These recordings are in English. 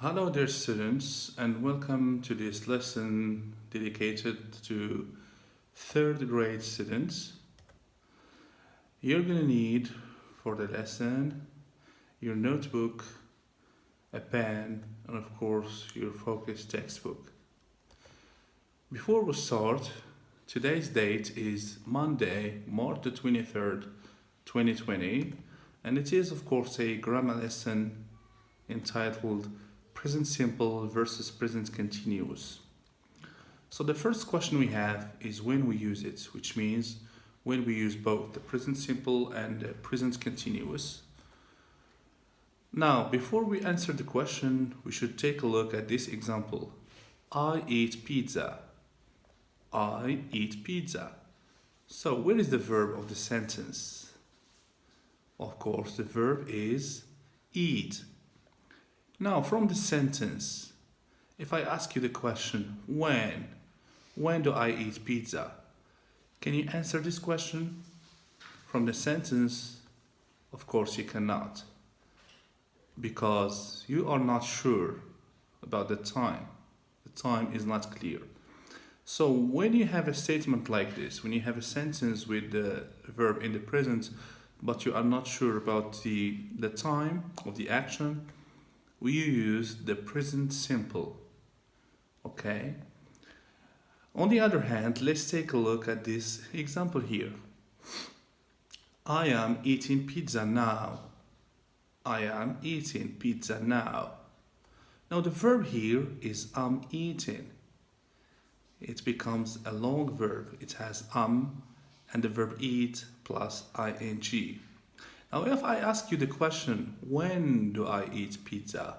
Hello dear students and welcome to this lesson dedicated to third grade students. You're gonna need for the lesson your notebook, a pen, and of course your focus textbook. Before we start, today's date is Monday, March the 23rd, 2020, and it is of course a grammar lesson entitled Present Simple versus Present Continuous. So the first question we have is when we use it, which means when we use both the present simple and the present continuous. Now, before we answer the question, we should take a look at this example. I eat pizza. I eat pizza. So where is the verb of the sentence? Of course, the verb is eat. Now, from the sentence, if I ask you the question, when do I eat pizza? Can you answer this question? From the sentence, of course you cannot, because you are not sure about the time. The time is not clear. So when you have a statement like this, when you have a sentence with the verb in the present, but you are not sure about the time of the action, we use the present simple. Okay? On the other hand, let's take a look at this example here. I am eating pizza now. I am eating pizza now. Now the verb here is I'm eating. It becomes a long verb. It has and the verb eat plus ing. Now if I ask you the question, when do I eat pizza?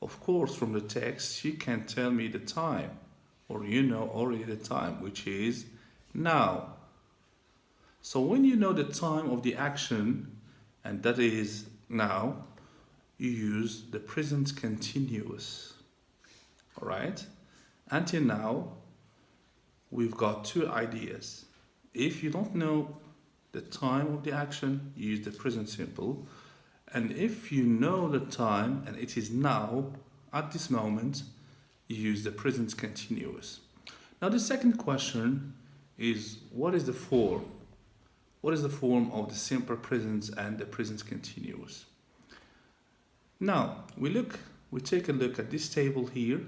Of course, from the text, you can tell me the time, or you know already the time, which is now. So when you know the time of the action, and that is now, you use the present continuous. All right? Until now, we've got two ideas. If you don't know the time of the action, you use the present simple. And if you know the time and it is now, at this moment, you use the present continuous. Now the second question is, what is the form? What is the form of the simple present and the present continuous? Now, we take a look at this table here.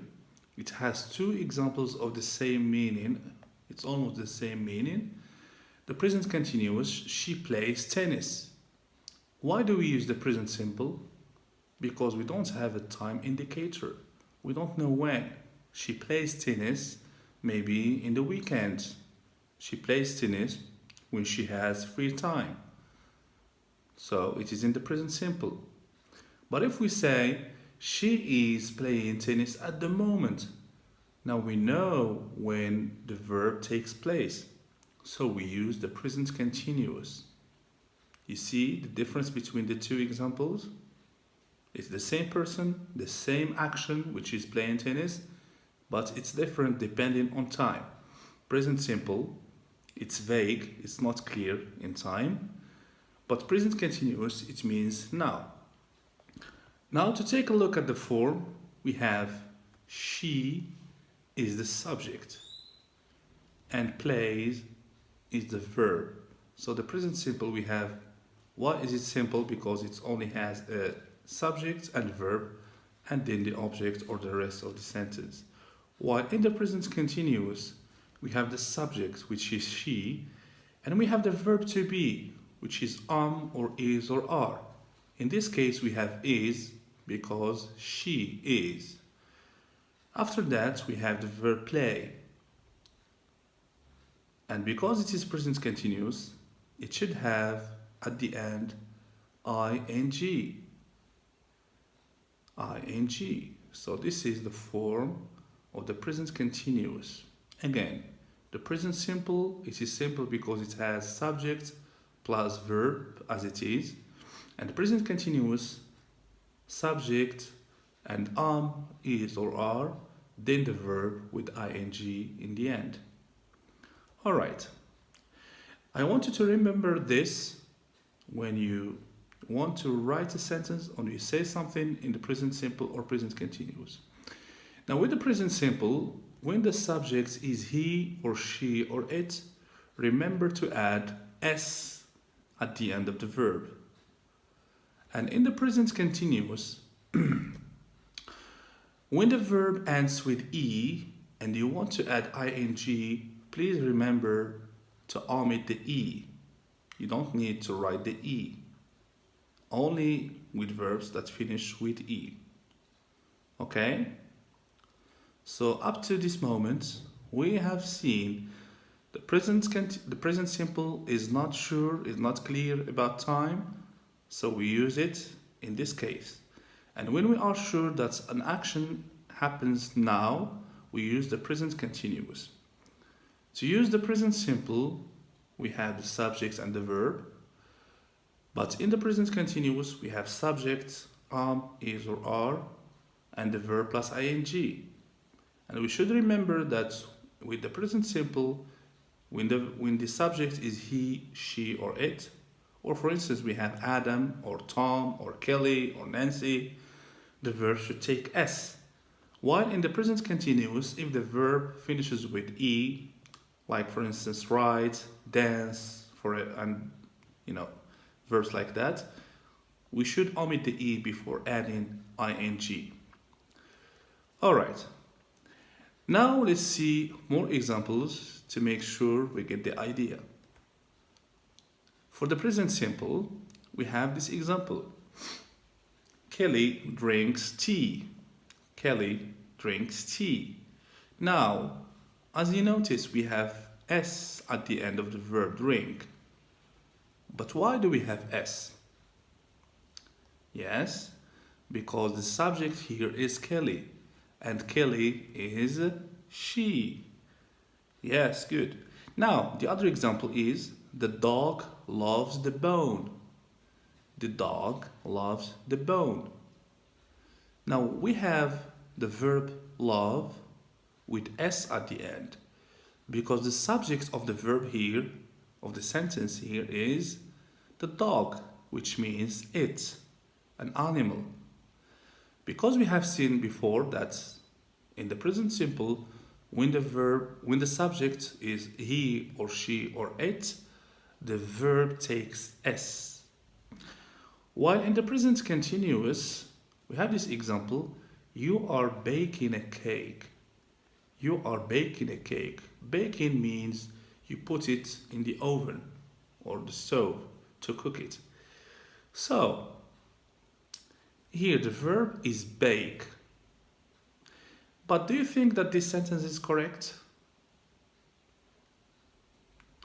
It has two examples of the same meaning. It's almost the same meaning. The present continuous, she plays tennis. Why do we use the present simple? Because we don't have a time indicator. We don't know when. She plays tennis, maybe in the weekend. She plays tennis when she has free time. So it is in the present simple. But if we say she is playing tennis at the moment, now we know when the verb takes place. So we use the present continuous. You see the difference between the two examples? It's the same person, the same action, which is playing tennis, but it's different depending on time. Present simple, it's vague, it's not clear in time, but present continuous, it means now. Now to take a look at the form, we have she is the subject and plays is the verb. So the present simple we have, why is it simple? Because it only has a subject and verb and then the object or the rest of the sentence. While in the present continuous, we have the subject, which is she, and we have the verb to be, which is or is or are. In this case, we have is because she is. After that, we have the verb play. And because it is present continuous, it should have at the end ing. ing. So this is the form of the present continuous. Again, the present simple, it is simple because it has subject plus verb as it is. And the present continuous, subject and is or are, then the verb with ing in the end. All right. I want you to remember this when you want to write a sentence or you say something in the present simple or present continuous. Now with the present simple, when the subject is he or she or it, remember to add s at the end of the verb. And in the present continuous, when the verb ends with e and you want to add ing, please remember to omit the e. You don't need to write the e. Only with verbs that finish with e. Okay? So up to this moment, we have seen the present simple is not sure, is not clear about time, so we use it in this case. And when we are sure that an action happens now, we use the present continuous. To use the present simple, we have the subject and the verb. But in the present continuous, we have subject, is or are, and the verb plus ing. And we should remember that with the present simple, when the subject is he, she, or it, or for instance, we have Adam, or Tom, or Kelly, or Nancy, the verb should take s. While in the present continuous, if the verb finishes with e, like for instance, write, dance, and verbs like that, we should omit the e before adding ing. Alright, now let's see more examples to make sure we get the idea. For the present simple, we have this example. Kelly drinks tea. Kelly drinks tea. Now, as you notice, we have s at the end of the verb drink. But why do we have s? Yes, because the subject here is Kelly, and Kelly is she. Yes, good. Now, the other example is the dog loves the bone. The dog loves the bone. Now, we have the verb love with s at the end, because the subject of the verb here, of the sentence here, is the dog, which means it, an animal. Because we have seen before that in the present simple, when the subject is he or she or it, the verb takes s. While in the present continuous, we have this example, you are baking a cake. You are baking a cake. Baking means you put it in the oven or the stove to cook it. So, here the verb is bake. But do you think that this sentence is correct?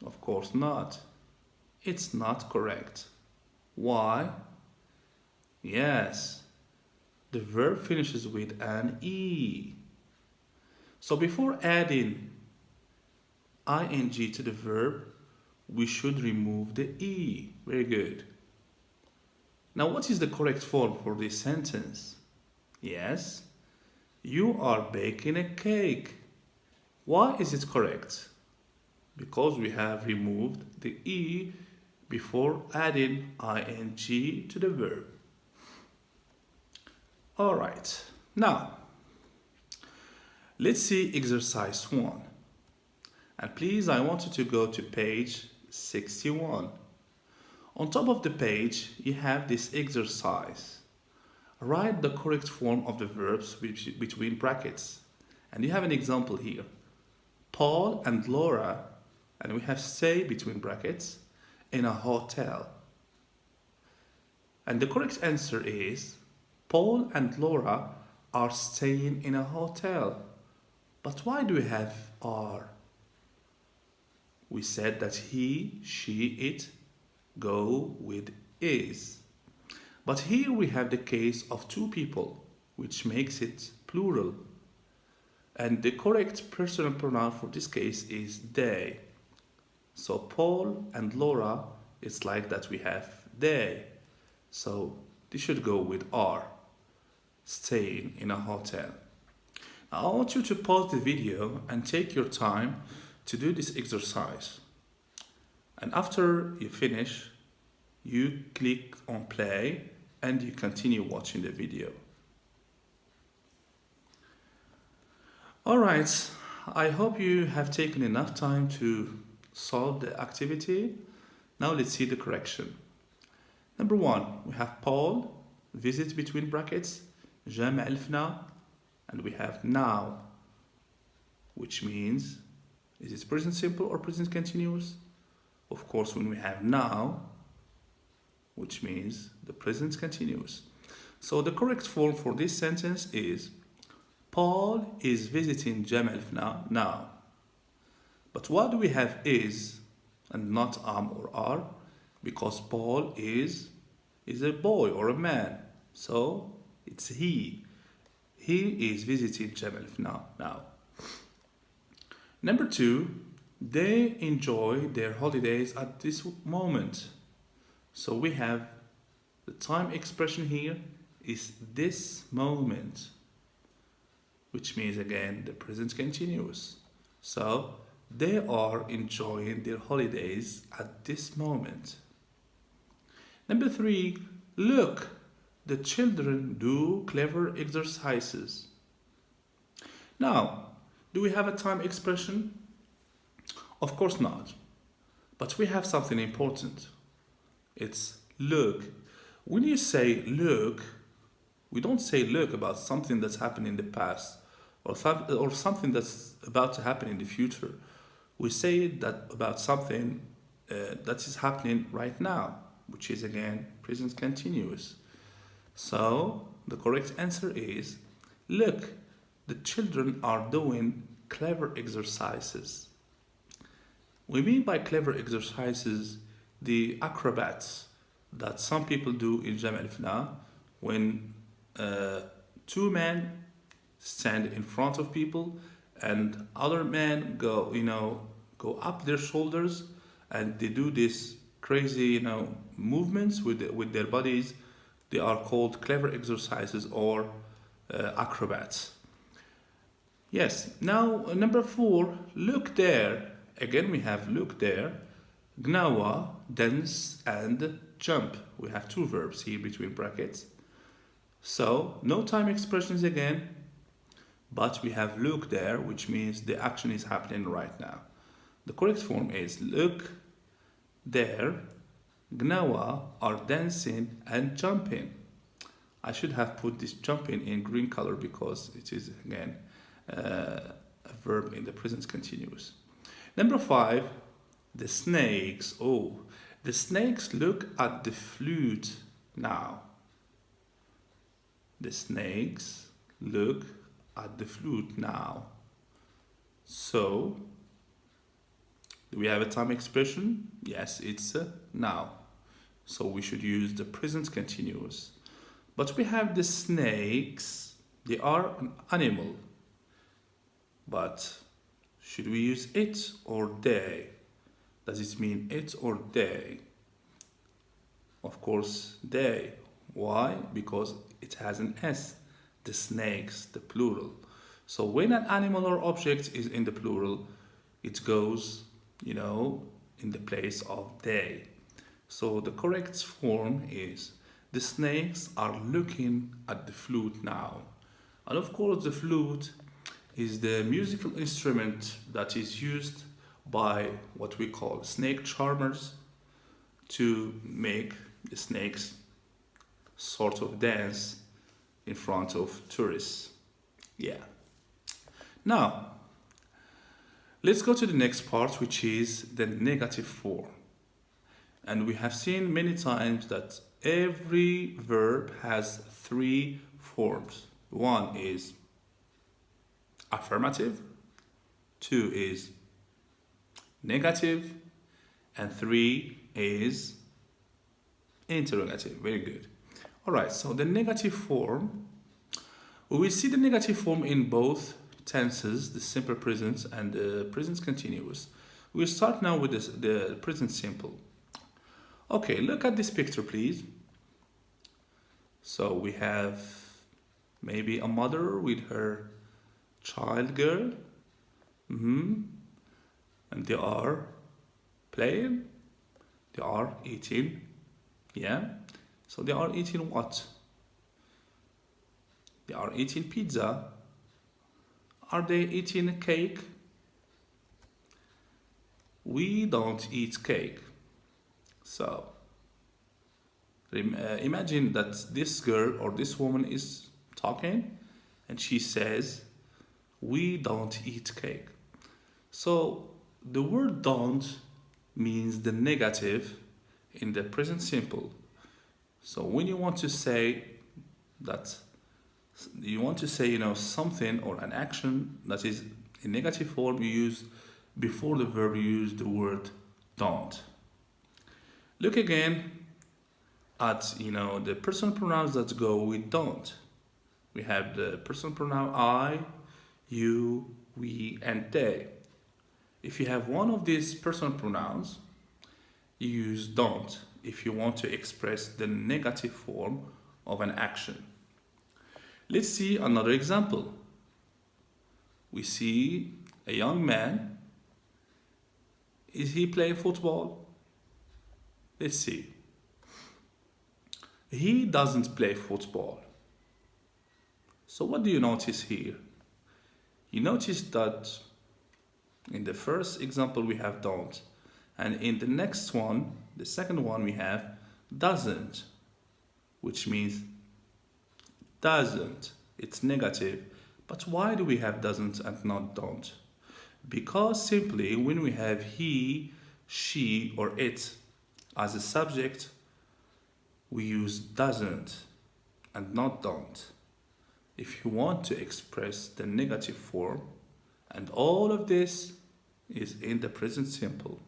Of course not. It's not correct. Why? Yes, the verb finishes with an e. So before adding ing to the verb, we should remove the e. Very good. Now, what is the correct form for this sentence? Yes, you are baking a cake. Why is it correct? Because we have removed the e before adding ing to the verb. All right, now let's see exercise 1. And please, I want you to go to page 61. On top of the page, you have this exercise. Write the correct form of the verbs between brackets. And you have an example here. Paul and Laura, and we have stay between brackets, in a hotel. And the correct answer is Paul and Laura are staying in a hotel. But why do we have are? We said that he, she, it go with is. But here we have the case of two people, which makes it plural. And the correct personal pronoun for this case is they. So Paul and Laura, it's like that we have they. So this should go with are, staying in a hotel. Now I want you to pause the video and take your time to do this exercise. And after you finish, you click on play and you continue watching the video. Alright, I hope you have taken enough time to solve the activity. Now let's see the correction. Number 1, we have Paul, visit between brackets, جامع الفنا, and we have now, which means, is it present simple or present continuous? Of course, when we have now, which means the present continuous. So the correct form for this sentence is, Paul is visiting جامع الفنا now. But why do we have is and not or are? Because Paul is a boy or a man. So it's he. He is visiting جامع الفنا now. Number 2, they enjoy their holidays at this moment. So we have the time expression here is this moment, which means again the present continuous. So they are enjoying their holidays at this moment. Number 3, look, the children do clever exercises. Now, do we have a time expression? Of course not. But we have something important. It's look. When you say look, we don't say look about something that's happened in the past or something that's about to happen in the future. We say that about something that is happening right now, which is again present continuous. So the correct answer is, look, the children are doing clever exercises. We mean by clever exercises the acrobats that some people do in جامع الفنا when 2 men stand in front of people and other men go up their shoulders and they do this crazy movements with their bodies. They are called clever exercises or acrobats. Yes, now number 4, look there. Again we have look there, gnawa, dance and jump. We have 2 verbs here between brackets. So no time expressions again, but we have look there, which means the action is happening right now. The correct form is look there, gnawa are dancing and jumping. I should have put this jumping in green color because it is again a verb in the present continuous. Number 5, the snakes. Oh, the snakes look at the flute now. The snakes look at the flute now. So, do we have a time expression? Yes, it's now. So we should use the present continuous. But we have the snakes. They are an animal. But should we use it or they? Does it mean it or they? Of course, they. Why? Because it has an S. The snakes, the plural. So when an animal or object is in the plural, it goes, in the place of they. So the correct form is, the snakes are looking at the flute now. And of course, the flute is the musical instrument that is used by what we call snake charmers to make the snakes sort of dance in front of tourists. Yeah. Now, let's go to the next part, which is the negative form. And we have seen many times that every verb has 3 forms. 1 is affirmative, 2 is negative, and 3 is interrogative. Very good. All right, so the negative form, we will see the negative form in both tenses, the simple present and the present continuous. We'll start now with the present simple. Okay, look at this picture, please. So we have maybe a mother with her child girl. And they are playing, they are eating Yeah? So they are eating what? They are eating pizza. Are they eating cake? We don't eat cake. So imagine that this girl or this woman is talking and she says, we don't eat cake. So the word don't means the negative in the present simple. So when you want to say that, you want to say, something or an action that is in negative form, you use before the verb, you use the word don't. Look again at, the personal pronouns that go with don't. We have the personal pronoun I, you, we, and they. If you have one of these personal pronouns, you use don't if you want to express the negative form of an action. Let's see another example. We see a young man. Is he playing football? Let's see. He doesn't play football. So what do you notice here? You notice that in the first example we have don't, and in the next one, the second one, we have doesn't, which means doesn't. It's negative. But why do we have doesn't and not don't? Because simply when we have he, she, or it as a subject, we use doesn't and not don't. If you want to express the negative form, and all of this is in the present simple.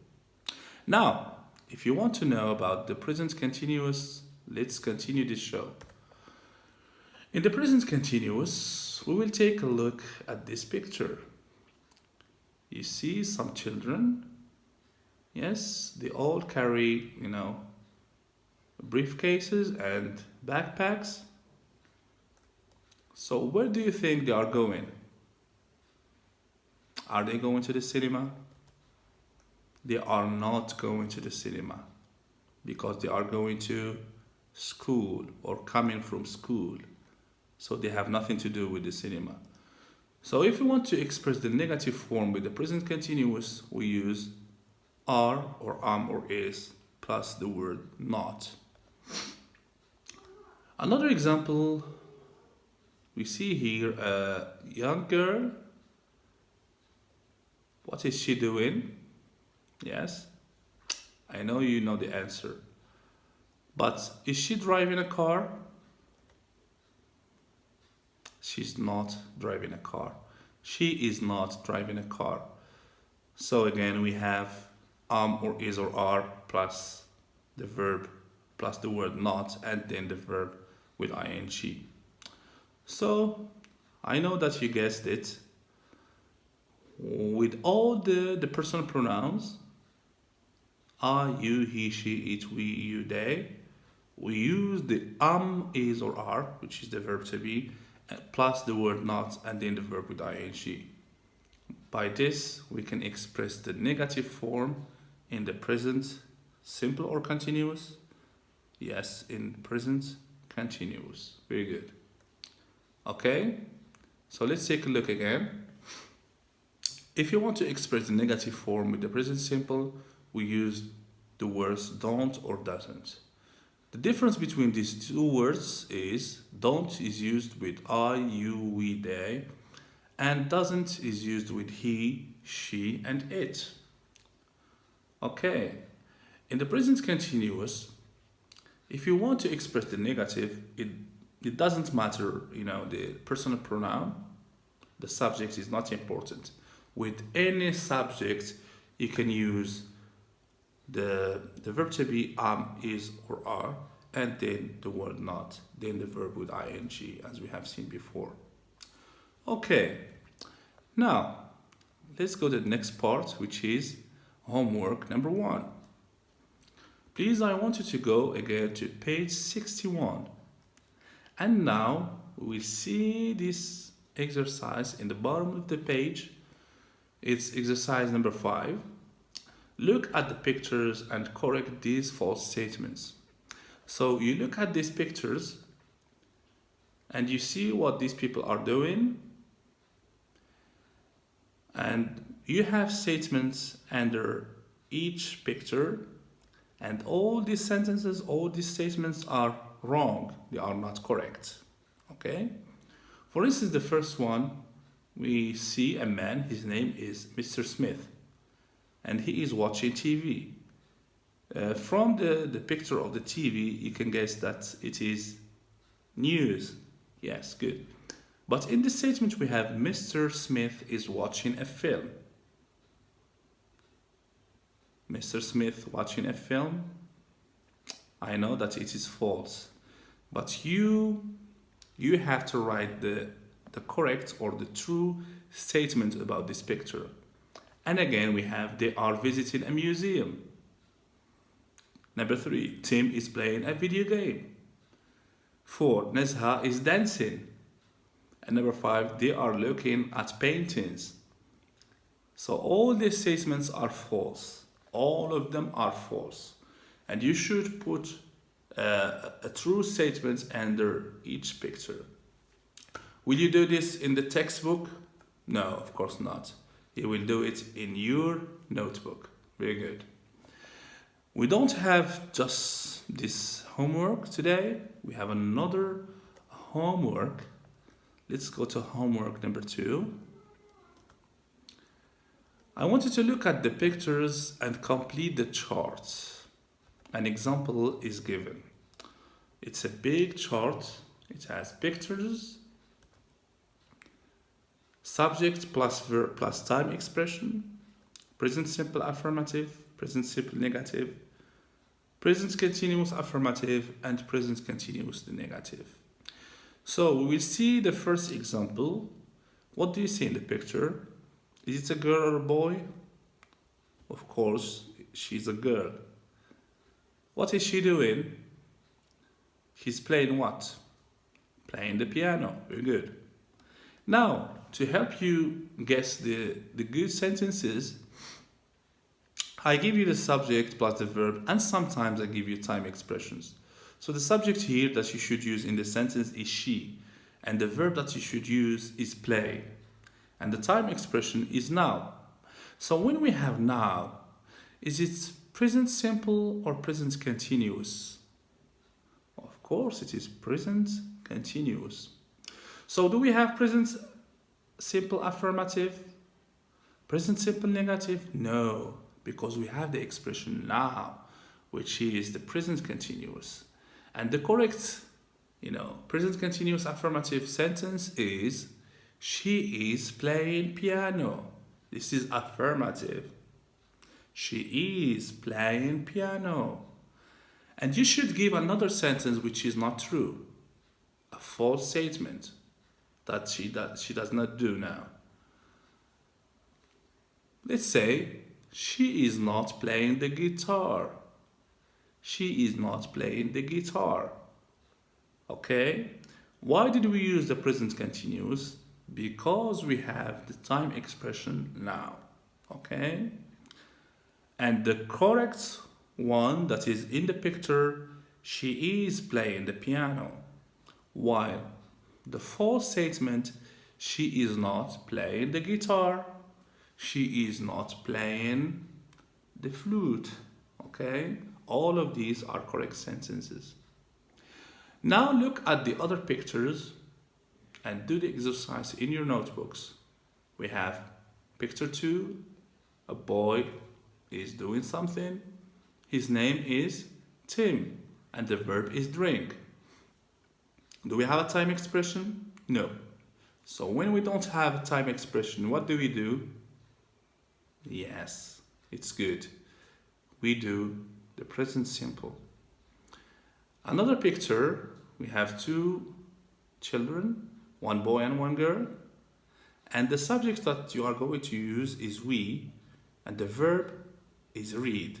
Now, if you want to know about the present continuous, let's continue this show. In the present continuous, we will take a look at this picture. You see some children. Yes, they all carry, briefcases and backpacks. So where do you think they are going? Are they going to the cinema? They are not going to the cinema because they are going to school or coming from school. So they have nothing to do with the cinema. So if we want to express the negative form with the present continuous, we use are or or is plus the word not. Another example, we see here a young girl. What is she doing? Yes, I know you know the answer. But is she driving a car? She's not driving a car. She is not driving a car. So again, we have or is or are plus the verb plus the word not and then the verb with ing. So I know that you guessed it. With all the personal pronouns, I, you, he, she, it, we, you, they, we use the is or are, which is the verb to be, plus the word not and then the verb with ing. By this, we can express the negative form in the present simple or continuous. Yes, in present continuous. Very good. Okay, so let's take a look again. If you want to express the negative form with the present simple, we use the words don't or doesn't. The difference between these two words is don't is used with I, you, we, they, and doesn't is used with he, she, and it. Okay, in the present continuous, if you want to express the negative, it doesn't matter, the personal pronoun, the subject is not important. With any subject, you can use the verb to be is, or are, and then the word not, then the verb with ing, as we have seen before. Okay, now let's go to the next part, which is homework number 1. Please, I want you to go again to page 61. And now we see this exercise in the bottom of the page. It's exercise number 5. Look at the pictures and correct these false statements. So you look at these pictures and you see what these people are doing, and you have statements under each picture, and all these sentences, all these statements are wrong. They are not correct. Okay? For instance, the first one, we see a man, his name is Mr. Smith, and he is watching TV. From the picture of the TV, you can guess that it is news. Yes, good. But in the statement, we have Mr. Smith is watching a film. Mr. Smith watching a film. I know that it is false, but you have to write the correct or the true statement about this picture. And again, we have they are visiting a museum. Number 3, Tim is playing a video game. 4, Nezha is dancing. And number 5, they are looking at paintings. So all these statements are false. All of them are false. And you should put a true statement under each picture. Will you do this in the textbook? No, of course not. You will do it in your notebook. Very good. We don't have just this homework today. We have another homework. Let's go to homework number 2. I want you to look at the pictures and complete the charts. An example is given. It's a big chart. It has pictures, subject plus verb plus time expression, present simple affirmative, present simple negative, present continuous affirmative, and present continuous negative. So we will see the first example. What do you see in the picture? Is it a girl or a boy? Of course, she's a girl. What is she doing? She's playing what? Playing the piano. Very good. Now, to help you guess the good sentences, I give you the subject plus the verb, and sometimes I give you time expressions. So the subject here that you should use in the sentence is she, and the verb that you should use is play, and the time expression is now. So when we have now, is it present simple or present continuous? Of course, it is present continuous. So do we have present simple affirmative? Present simple negative? No, because we have the expression now, which is the present continuous. And the correct, present continuous affirmative sentence is, she is playing piano. This is affirmative. She is playing piano. And you should give another sentence which is not true. A false statement that she does not do now. Let's say, she is not playing the guitar. She is not playing the guitar. Okay? Why did we use the present continuous? Because we have the time expression now. Okay? And the correct one that is in the picture, she is playing the piano. While the false statement, she is not playing the guitar. She is not playing the flute. Okay? All of these are correct sentences. Now look at the other pictures and do the exercise in your notebooks. We have picture 2, a boy is doing something. His name is Tim, and the verb is drink. Do we have a time expression? No. So when we don't have a time expression, what do we do? Yes, it's good. We do the present simple. Another picture, we have 2 children, one boy and one girl, and the subject that you are going to use is we, and the verb is read,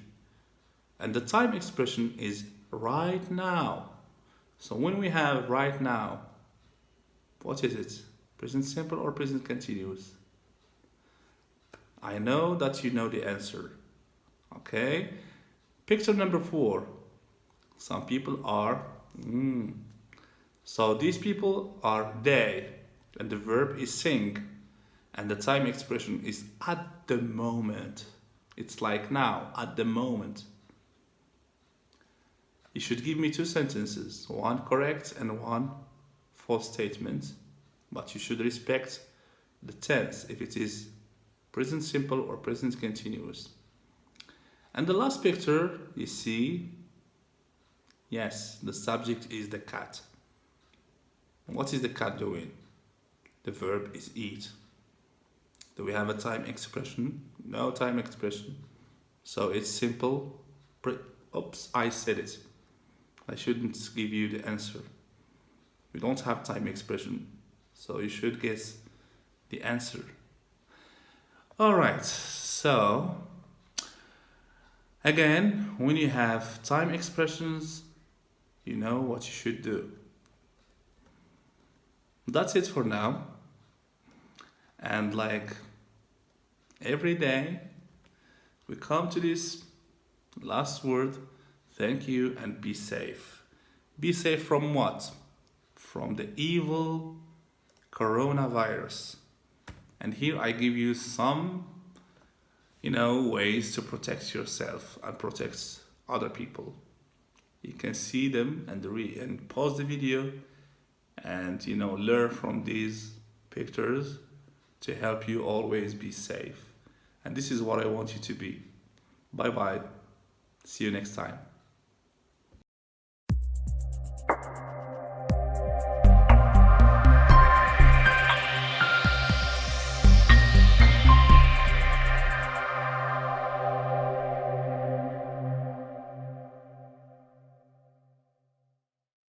and the time expression is right now. So when we have right now, what is it? Present simple or present continuous? I know that you know the answer. Okay? Picture number 4. Some people are. So these people are they, and the verb is sing, and the time expression is at the moment. It's like now, at the moment. You should give me two sentences, one correct and one false statement, but you should respect the tense if it is present simple or present continuous. And the last picture, you see, yes, the subject is the cat. What is the cat doing? The verb is eat. Do we have a time expression? No time expression. So it's simple. Oops, I said it. I shouldn't give you the answer. We don't have time expression. So you should guess the answer. Alright, so again, when you have time expressions, you know what you should do. That's it for now. And like every day, we come to this last word, thank you, and be safe. Be safe from what? From the evil coronavirus. And here I give you some, ways to protect yourself and protect other people. You can see them and pause the video and learn from these pictures to help you always be safe. And this is what I want you to be. Bye bye. See you next time.